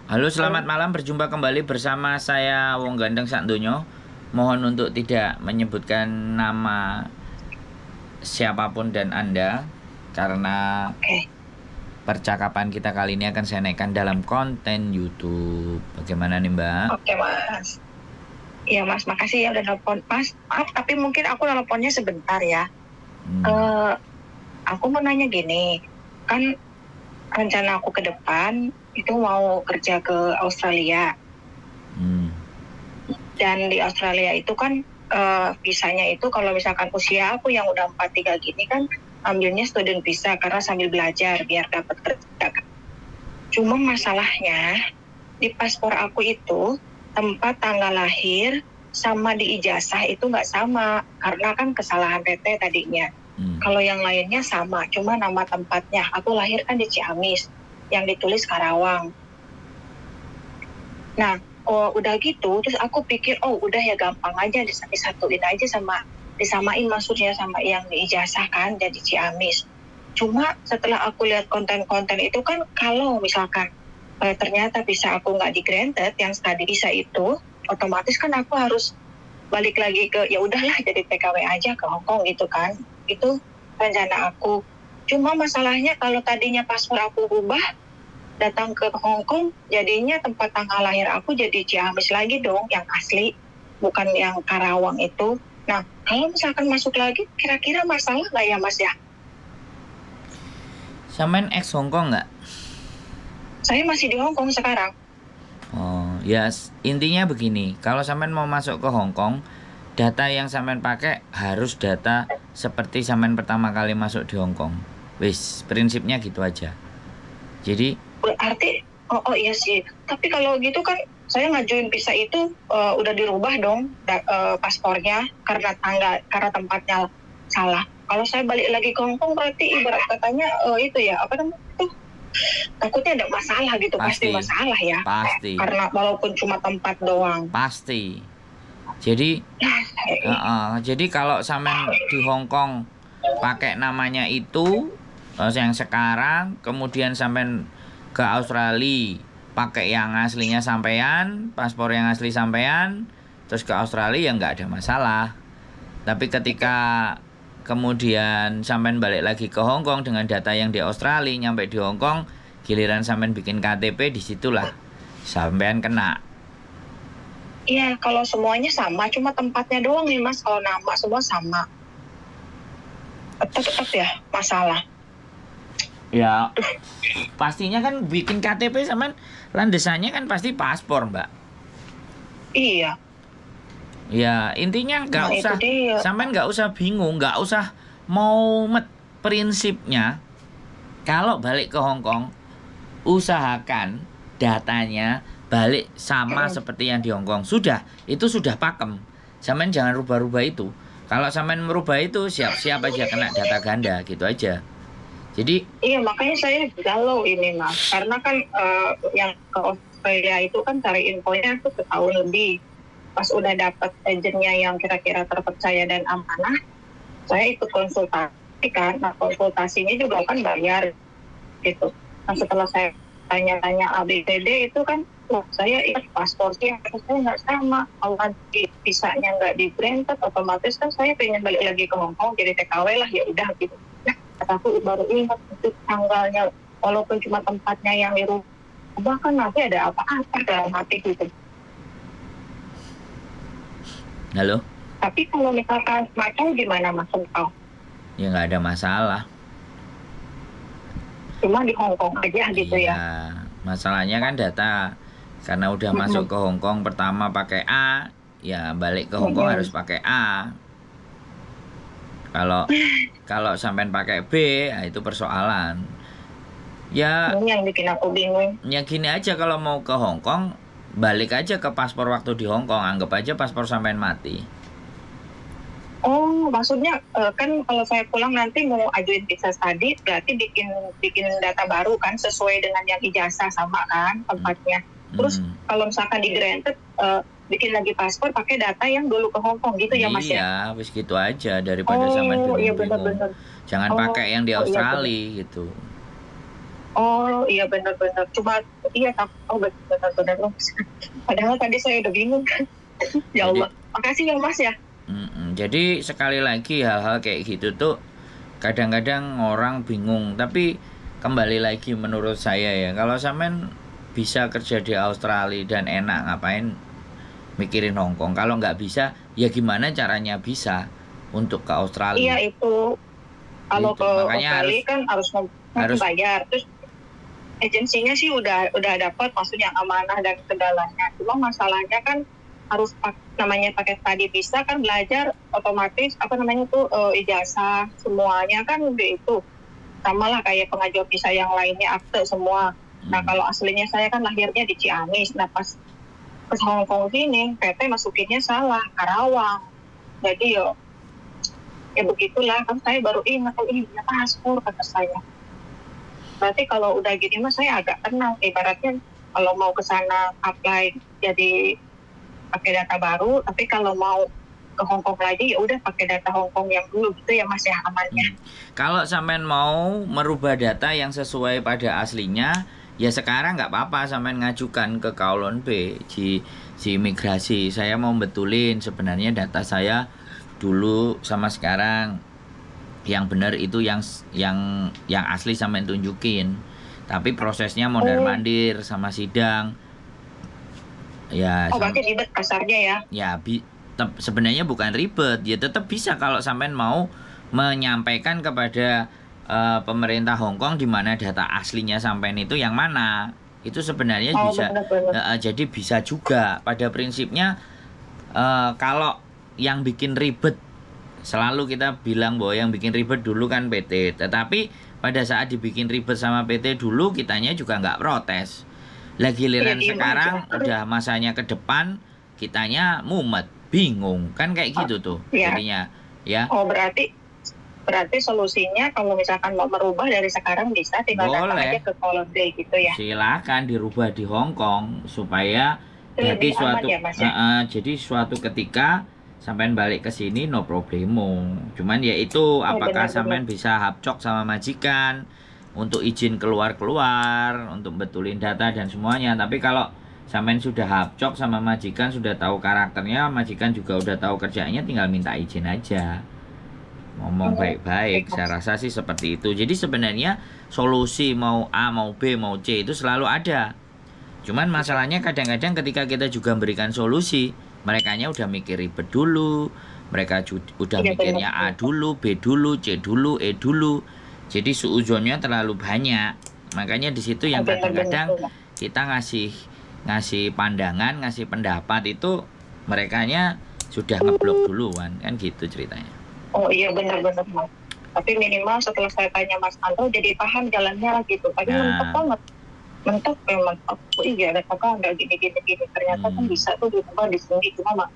Halo, selamat Halo. malam. Berjumpa kembali bersama saya Wong Gandeng Sakdonya. Mohon untuk tidak menyebutkan nama siapapun dan Anda karena Oke, percakapan kita kali ini akan saya naikkan dalam konten YouTube. Bagaimana nih, Mbak? oke Mas. Iya Mas, makasih ya udah nelpon. Mas, maaf tapi mungkin aku nelponnya sebentar ya. Hmm. Eh, aku mau nanya gini, kan rencana aku ke depan itu mau kerja ke Australia. Hmm. Dan di Australia itu kan visanya itu kalau misalkan usia aku yang udah 43 gini kan ambilnya student visa karena sambil belajar biar dapat kerja. Cuma masalahnya di paspor aku itu tempat tanggal lahir sama di ijazah itu nggak sama karena kan kesalahan Tete tadinya. Kalau yang lainnya sama, cuma nama tempatnya. Aku lahir kan di Ciamis, yang ditulis Karawang. Nah, udah gitu, terus aku pikir, oh udah ya gampang aja disatuin aja disamain maksudnya sama yang di ijazah kan, jadi Ciamis. Cuma setelah aku lihat konten-konten itu kan, kalau misalkan ternyata bisa aku nggak di granted yang study visa itu, otomatis kan aku harus balik lagi ke ya udahlah jadi TKW aja ke Hong Kong gitu kan. Itu rencana aku. Cuma masalahnya kalau tadinya paspor aku ubah datang ke Hong Kong jadinya tempat tanggal lahir aku jadi Ciamis lagi dong yang asli, bukan yang Karawang itu. Nah, kalau misalkan masuk lagi kira-kira masalah nggak ya Mas ya? Sampean ex Hongkong nggak? Saya masih di Hong Kong sekarang. Oh, ya intinya begini. Kalau sampean mau masuk ke Hongkong, data yang sampean pakai harus data seperti sampean pertama kali masuk di Hongkong. Wis, prinsipnya gitu aja. Jadi, Berarti, oh iya sih. Tapi kalau gitu kan saya ngajuin visa itu udah dirubah dong paspornya karena tempatnya salah. Kalau saya balik lagi ke Hong Kong berarti ibarat katanya itu ya apa namanya itu takutnya ada masalah gitu, pasti pasti, masalah ya. pasti, Karena walaupun cuma tempat doang. pasti. Jadi, jadi kalau sampean di Hongkong pakai namanya itu yang sekarang, kemudian sampean ke Australia pakai yang aslinya sampean, paspor yang asli sampean, terus ke Australia ya nggak ada masalah. Tapi ketika kemudian sampean balik lagi ke Hong Kong dengan data yang di Australia nyampe di Hong Kong, giliran sampean bikin KTP disitulah sampean kena. Iya, kalau semuanya sama, cuma tempatnya doang nih Mas. Kalau nama semua sama, tetap ya masalah. Ya, pastinya kan bikin KTP sampean landesannya kan pasti paspor, Mbak. Iya, Ya, intinya nggak nah itu usah, dia. sampean nggak usah bingung, nggak usah mau prinsipnya. Kalau balik ke Hong Kong, usahakan datanya balik sama seperti yang di Hong Kong. Sudah, itu sudah pakem. Sampean jangan rubah-rubah itu. Kalau sampean merubah itu, siap-siap aja kena data ganda, gitu aja. Jadi, Iya, makanya saya galau ini Mas. Karena kan yang ke Australia itu kan cari infonya tuh setahun lebih. Pas udah dapat agennya yang kira-kira terpercaya dan amanah, saya ikut konsultasi kan. Nah, konsultasinya juga kan bayar gitu. Nah, setelah saya tanya-tanya ABCD itu kan, wah, saya ingat paspornya saya nggak sama. Kalau nanti visanya nggak di granted, otomatis kan saya pengen balik lagi ke Hong Kong jadi TKW lah, ya udah gitu. Aku baru ingat itu tanggalnya, walaupun cuma tempatnya yang dirubah kan nanti ada apa-apa dalam hati gitu. halo? Tapi kalau misalkan macam gimana Mas Engkau? Ya nggak ada masalah. Cuma di Hong Kong aja gitu Iya, ya. masalahnya kan data. Karena udah masuk ke Hong Kong pertama pakai A, ya balik ke Hong Kong harus pakai A. Kalau kalau sampean pakai B, ya itu persoalan. Ya, Ini yang bikin aku bingung. ya gini aja kalau mau ke Hong Kong, balik aja ke paspor waktu di Hong Kong, anggap aja paspor sampean mati. Oh, maksudnya kan kalau saya pulang nanti mau ajuin visa study, berarti bikin bikin data baru kan sesuai dengan yang ijazah sama kan tempatnya. Terus Hmm. kalau misalkan di granted, bikin lagi paspor pakai data yang dulu ke Hong Kong gitu ya Mas ya? Iya, wis gitu aja daripada sampean Oh iya bingung-bingung. benar-benar. Jangan Oh, pakai yang di oh iya benar. Australia gitu. Oh iya benar-benar. Cuma iya oh benar-benar loh. Padahal tadi saya udah bingung. Ya Jadi Allah. Makasih ya Mas ya. jadi sekali lagi hal-hal kayak gitu tuh kadang-kadang orang bingung, tapi kembali lagi menurut saya ya, kalau sampean bisa kerja di Australia dan enak, ngapain mikirin Hong Kong? Kalau nggak bisa, ya gimana caranya bisa untuk ke Australia? Iya itu. Kalau Gitu. ke Makanya Australia kan harus harus bayar. Terus agensinya sih udah dapat maksudnya amanah dan segalanya. Cuma masalahnya kan harus namanya pakai tadi bisa kan belajar otomatis apa namanya tuh ijazah semuanya kan udah itu sama lah kayak pengajuan visa yang lainnya akte semua. Nah kalau aslinya saya kan lahirnya di Ciamis. Nah pas ke Hong Kong sini PT masukinnya salah Karawang. Jadi ya begitulah kan saya baru ingat oh ini punya paspor kata saya. Berarti kalau udah gini mas saya agak tenang. Ibaratnya kalau mau ke sana apply jadi pakai data baru, tapi kalau mau ke Hong Kong lagi ya udah pakai data Hong Kong yang dulu gitu ya mas ya amannya. Kalau sampean mau merubah data yang sesuai pada aslinya, ya sekarang nggak apa-apa sampean ngajukan ke Kowloon B di imigrasi. Saya mau betulin sebenarnya data saya dulu sama sekarang. Yang benar itu yang asli sampean tunjukin. Tapi prosesnya mondar-mandir sama sidang. Ya. Berarti ribet kasarnya ya? Ya, sebenarnya bukan ribet. Ya tetap bisa kalau sampean mau menyampaikan kepada pemerintah Hong Kong di mana data aslinya sampean itu yang mana. Itu sebenarnya bisa. Jadi bisa juga. Pada prinsipnya kalau yang bikin ribet, selalu kita bilang bahwa yang bikin ribet dulu kan PT. Tetapi pada saat dibikin ribet sama PT dulu, kitanya juga nggak protes. Lagi giliran sekarang udah masanya ke depan, kitanya mumet, bingung. Kan kayak gitu tuh jadinya. Ya. Berarti solusinya kalau misalkan mau merubah dari sekarang bisa tinggal datang aja ke Kowloon B gitu ya. Silakan dirubah di Hong Kong supaya jadi suatu ketika sampean balik ke sini no problemo. Cuman ya itu apakah sampean bisa hapcok sama majikan untuk izin keluar untuk betulin data dan semuanya. Tapi kalau sampean sudah hapcok sama majikan, sudah tahu karakternya, majikan juga udah tahu kerjaannya, tinggal minta izin aja. Ngomong baik-baik, saya rasa sih seperti itu. Jadi sebenarnya solusi mau A, mau B, mau C itu selalu ada. Cuman masalahnya kadang-kadang ketika kita juga memberikan solusi, merekanya udah mikir ribet dulu, mereka udah mikirnya A dulu, B dulu, C dulu, E dulu. Jadi suudzonnya terlalu banyak. Makanya di situ yang kadang-kadang kita ngasih pandangan, ngasih pendapat itu merekanya sudah ngeblok duluan, kan gitu ceritanya. Oh iya benar-benar Mas. Tapi minimal setelah saya tanya Mas Andro jadi paham jalannya gitu. Tadi mentok banget. Mentok memang. Oh iya ada kakak nggak gini. Ternyata kan bisa tuh diubah di sini. Cuma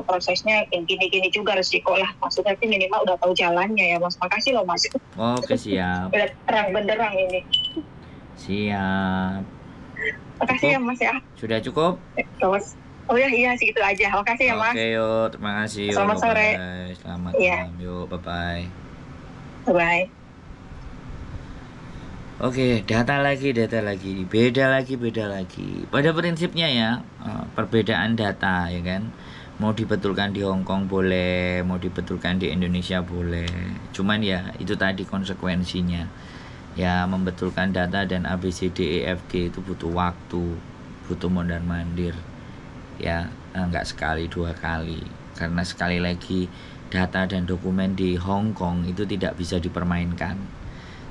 prosesnya gini juga resiko lah. Maksudnya sih minimal udah tahu jalannya ya Mas. Makasih loh Mas. Oke siap. Udah terang benderang ini. Siap. Makasih ya Mas ya. Sudah cukup? Terus. Oh iya segitu aja. Makasih ya Mas. Oke yuk, terima kasih. Selamat sore. Selamat malam. Yuk, bye-bye. Bye. Oke, data lagi. Beda lagi. Pada prinsipnya ya, perbedaan data ya kan. Mau dibetulkan di Hong Kong boleh, mau dibetulkan di Indonesia boleh. Cuman ya itu tadi konsekuensinya. Ya membetulkan data dan ABCDEFG itu butuh waktu, butuh mondar-mandir. Ya nggak sekali 2 kali, karena sekali lagi data dan dokumen di Hong Kong itu tidak bisa dipermainkan.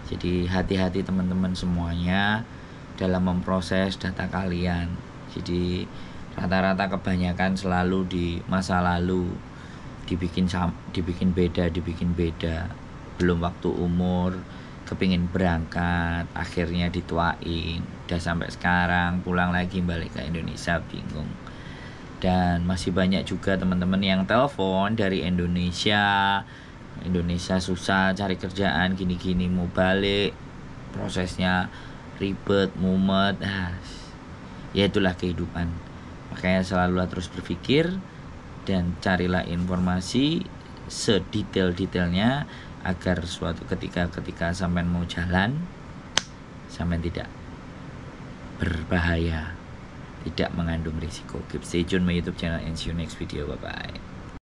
Jadi hati-hati teman-teman semuanya dalam memproses data kalian. Jadi rata-rata kebanyakan selalu di masa lalu dibikin beda. Belum waktu umur, kepingin berangkat, akhirnya dituain. Udah sampai sekarang pulang lagi balik ke Indonesia bingung. Dan masih banyak juga teman-teman yang telepon dari Indonesia susah cari kerjaan gini-gini, mau balik prosesnya ribet, mumet. Ya itulah kehidupan. Makanya selalu terus berpikir dan carilah informasi sedetail-detailnya agar suatu ketika sampean mau jalan sampean tidak berbahaya, tidak mengandung risiko. Keep stay tune my YouTube channel and see you next video. Bye bye.